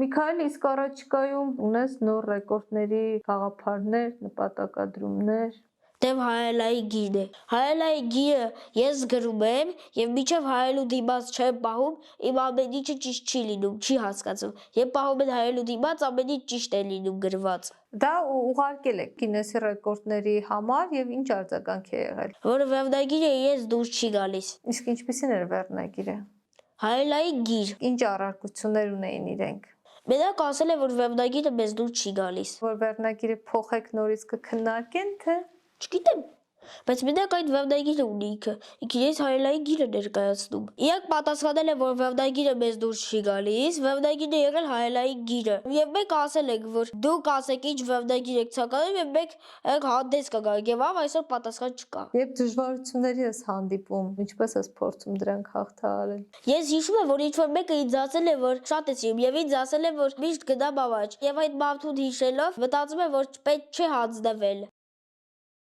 Միքայել, իսկ առաջիկայում ունես նոր ռեկորդների գաղափարներ, նպատակադրումներ։ Դեմ հայելայի գիրն է։ Հայելայի գիրը ես գրում եմ եւ միջև հայելու դիմաց չեմ պահում, իմ ամեն ինչը ճիշտ չի լինում, չի հասկացում։ Եվ պահում են հայելու դիմաց ամեն ինչ ճիշտ է լինում գրված։ Դա ուղարկել եք Գինեսի ռեկորդների համար եւ ինչ արձագանք է եղել։ Որը վերնագիրը ես դուրս չի գալիս։ Իսկ ինչպիսին էր վերնագիրը։ Հայելայի գիր։ Ինչ առարկություններ ունեին իրենք։ Մենակ ասել է, որ վերնագիրը մեզ դուրս չի գալիս։ Որ վերնագիրը փոխեք նորից կքննարկեն, թե։ Չգիտեմ։ Բայց մենակ այդ վերնագիրը ունի ինքը ես հայելայի գիրը ներկայացնում։ Իրանք պատասխանել են, որ վերնագիրը մեզ դուրս չի գալիս, վերնագիրը եղել հայելայի գիրը։ Եվ մենք ասել ենք, որ դուք ասեք ինչ վերնագիր եք ցանկանում եւ մենք հանդես կգանք եւ այսօր պատասխան չկա։ Երբ դժվարությունների ես հանդիպում, ինչպես ես փորձում դրանք հաղթահարել։ Ես հիշում եմ, որ ինչ-որ մեկը ինձ ասել է, որ շատ է սիրում եւ ինձ ասել է, որ միշտ գնամ ավաճ։ Եվ այդ մարդուն հիշելով մտածում եմ, որ պետք չէ հանձնվել։